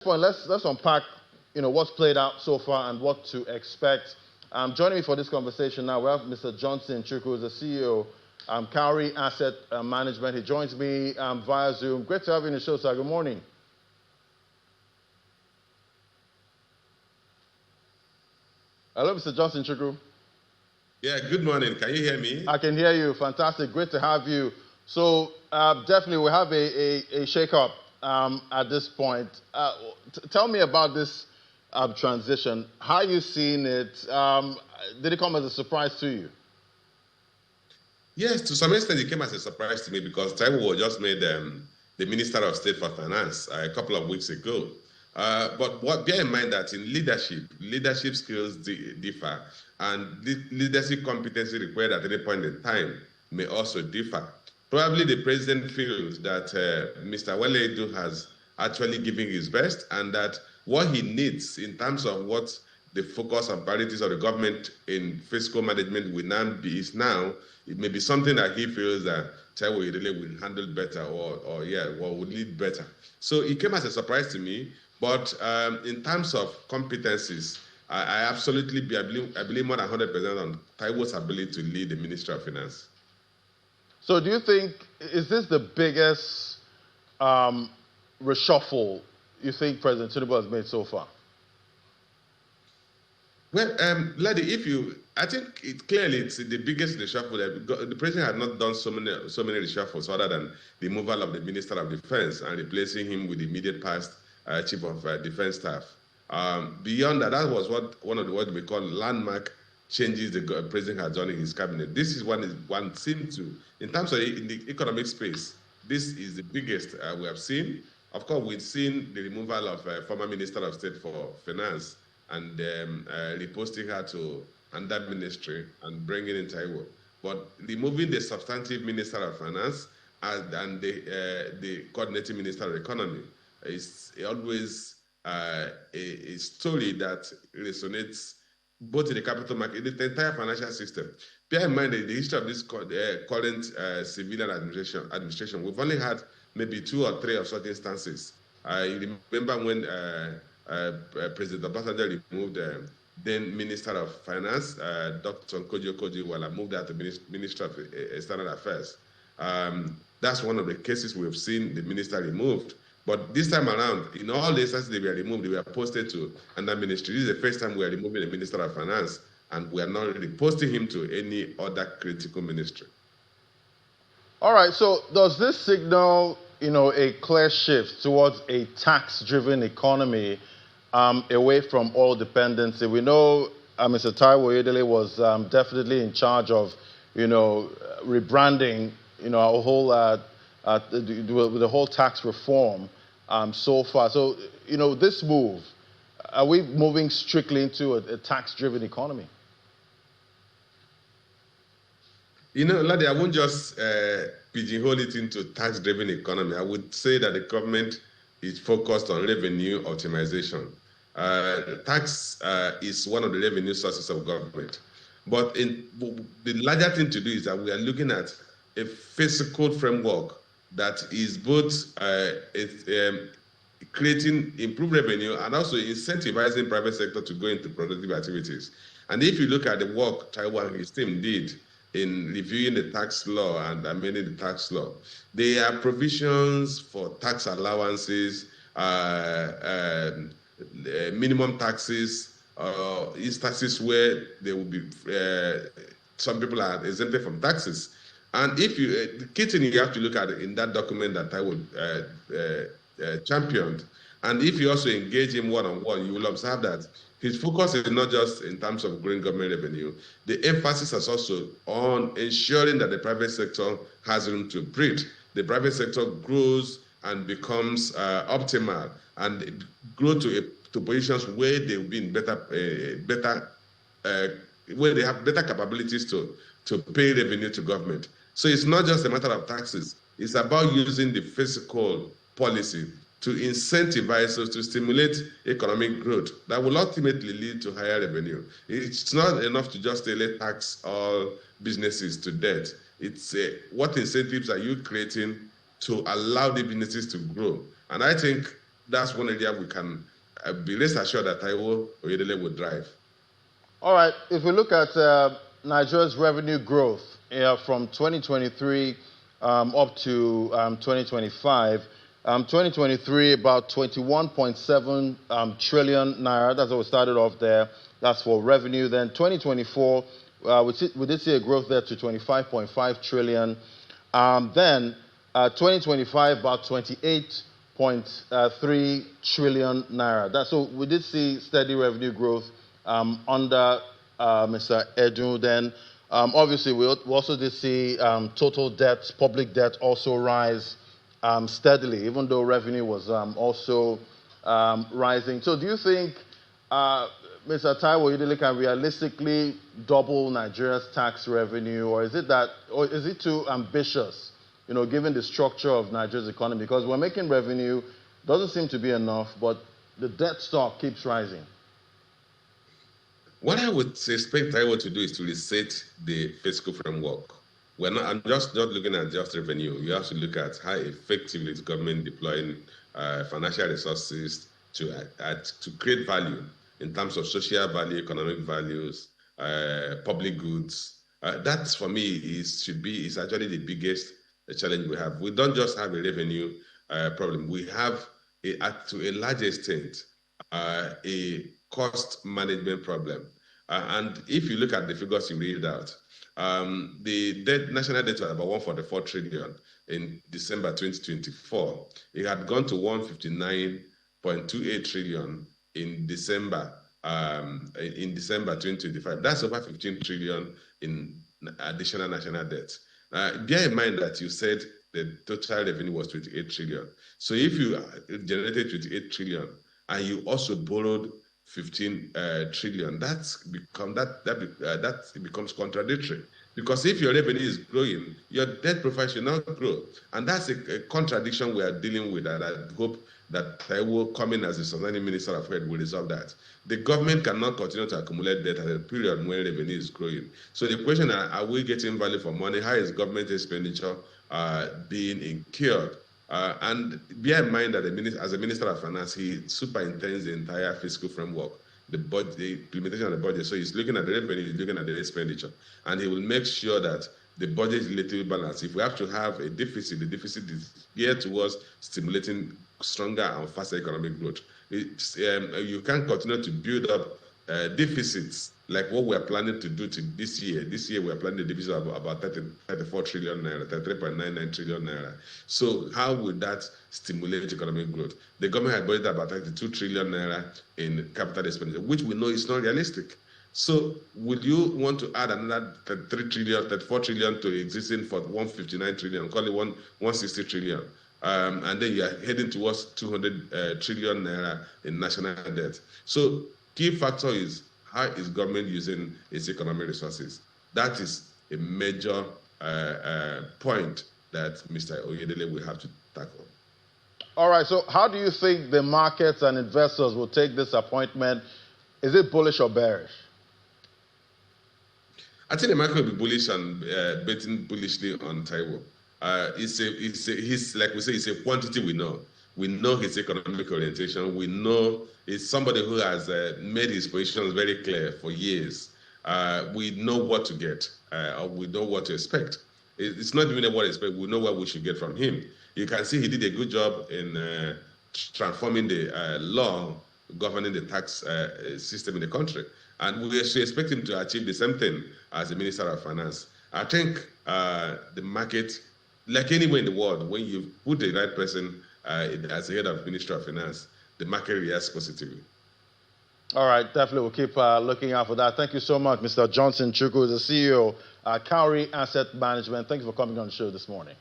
Point, let's unpack, what's played out so far and what to expect. Joining me for this conversation now, we have Mr. Johnson Chukwu, who's the CEO, Cowrie Asset Management. He joins me via Zoom. Great to have you in the show, sir. Good morning. Hello, Mr. Johnson Chukwu. Yeah, good morning. Can you hear me? I can hear you. Fantastic. Great to have you. So definitely we have a shake-up at this point. Tell me about this transition. How are you seeing it? Did it come as a surprise to you? Yes, to some extent it came as a surprise to me because TAIWO just made the Minister of State for Finance a couple of weeks ago. But bear in mind that in leadership skills differ, and leadership competency required at any point in time may also differ. Probably the president feels that Mr. Oyedele has actually given his best, and that what he needs in terms of what the focus and priorities of the government in fiscal management will now be it may be something that he feels that TAIWO will handle better or would lead better. So it came as a surprise to me. But in terms of competencies, I absolutely believe more than 100% on TAIWO's ability to lead the Ministry of Finance. So do you think, is this the biggest reshuffle you think President TINUBU has made so far? Well, Ladi, I think it's the biggest reshuffle. The president had not done so many reshuffles other than the removal of the Minister of Defense and replacing him with the immediate past Chief of Defense Staff. Beyond that, that was one of the what we call landmark changes the president has done in his cabinet. This is one seemed to, in terms of in the economic space, this is the biggest we have seen. Of course, we've seen the removal of former Minister of State for Finance and reposting her to another ministry and bringing in TAIWO. But removing the substantive Minister of Finance and the coordinating Minister of Economy is always a story that resonates both in the capital market, in the entire financial system. Bear in mind that the history of this current civilian administration, we've only had maybe 2 or 3 of such instances. I remember when President Obasanjo removed then Minister of Finance, Dr. Kojo Kojiwala, moved out to Minister of External Affairs. That's one of the cases we have seen the minister removed. But this time around, in all the instances they were removed, they were posted to another ministry. This is the first time we are removing the Minister of Finance, and we are not really posting him to any other critical ministry. All right, so does this signal, a clear shift towards a tax-driven economy away from oil dependency? We know Mr. TAIWO Oyedele was definitely in charge of, rebranding, our whole the whole tax reform so far. So, this move, are we moving strictly into a tax-driven economy? Ladi, I won't just pigeonhole it into tax-driven economy. I would say that the government is focused on revenue optimization. Tax is one of the revenue sources of government. But the larger thing to do is that we are looking at a fiscal framework that is both creating improved revenue and also incentivizing private sector to go into productive activities. And if you look at the work TAIWO and his team did in reviewing the tax law and amending the tax law, there are provisions for tax allowances, minimum taxes, instances where there will be some people are exempted from taxes. And if the key thing you have to look at in that document that TAIWO championed, and if you also engage him one-on-one, you will observe that his focus is not just in terms of growing government revenue. The emphasis is also on ensuring that the private sector has room to breathe. The private sector grows and becomes optimal and grow to positions where they will be in where they have better capabilities to pay revenue to government. So it's not just a matter of taxes. It's about using the fiscal policy to incentivize us to stimulate economic growth that will ultimately lead to higher revenue. It's not enough to just tax all businesses to death. It's what incentives are you creating to allow the businesses to grow? And I think that's one area we can be rest assured that TAIWO Oyedele will drive. All right, if we look at Nigeria's revenue growth from 2023 up to 2025, 2023 about 21.7 trillion naira. That's what we started off there. That's for revenue. Then 2024, we did see a growth there to 25.5 trillion. Then 2025 about 28.3 trillion naira. So we did see steady revenue growth under Mr. Edu. Then obviously we also did see total debt, public debt also rise steadily, even though revenue was also rising. So do you think Mr. Taiwo Oyedele can realistically double Nigeria's tax revenue, or is it too ambitious, given the structure of Nigeria's economy? Because we're making revenue, doesn't seem to be enough, but the debt stock keeps rising. What I would expect TAIWO to do is to reset the fiscal framework. I'm just not looking at just revenue. You have to look at how effectively is government deploying financial resources to create value in terms of social value, economic values, public goods. That for me is actually the biggest challenge we have. We don't just have a revenue problem. We have to a large extent a cost management problem. And if you look at the figures you read out, the national debt was about 144 trillion in December 2024. It had gone to 159.28 trillion in December 2025. That's over 15 trillion in additional national debt. Bear in mind that you said the total revenue was 28 trillion. So if you generated 28 trillion and you also borrowed 15 trillion, that becomes contradictory. Because if your revenue is growing, your debt profile should not grow. And that's a contradiction we are dealing with, and I hope that TAIWO, coming as the Sustaining Minister of Health, will resolve that. The government cannot continue to accumulate debt at a period when revenue is growing. So the question, are we getting value for money? How is government expenditure being incurred? And bear in mind that as a Minister of Finance, he superintends the entire fiscal framework, the implementation of the budget. So he's looking at the revenue, he's looking at the expenditure, and he will make sure that the budget is relatively balanced. If we have to have a deficit, the deficit is geared towards stimulating stronger and faster economic growth. You can't continue to build up deficits like what we are planning to do this year. This year we are planning a deficit of about 34 trillion naira, 33.99 trillion naira. So how would that stimulate economic growth? The government had budgeted about 32 trillion naira in capital expenditure, which we know is not realistic. So would you want to add another 33 trillion, 34 trillion to existing for 159 trillion, call it 160 trillion? And then you are heading towards 200 trillion naira in national debt. So key factor is, how is government using its economic resources? That is a major point that Mr. Oyedele will have to tackle. All right, so how do you think the markets and investors will take this appointment? Is it bullish or bearish? I think the market will be bullish and betting bullishly on TAIWO. He's like we say, it's a quantity we know. We know his economic orientation. We know he's somebody who has made his positions very clear for years. We know what to get, or we know what to expect. It's not even what to expect. We know what we should get from him. You can see he did a good job in transforming the law governing the tax system in the country. And we should expect him to achieve the same thing as the Minister of Finance. I think the market, like anywhere in the world, when you put the right person as the head of Ministry of Finance, the market reacts positively. All right, definitely. We'll keep looking out for that. Thank you so much, Mr. Johnson Chukwu, the CEO of Cowrie Asset Management. Thank you for coming on the show this morning.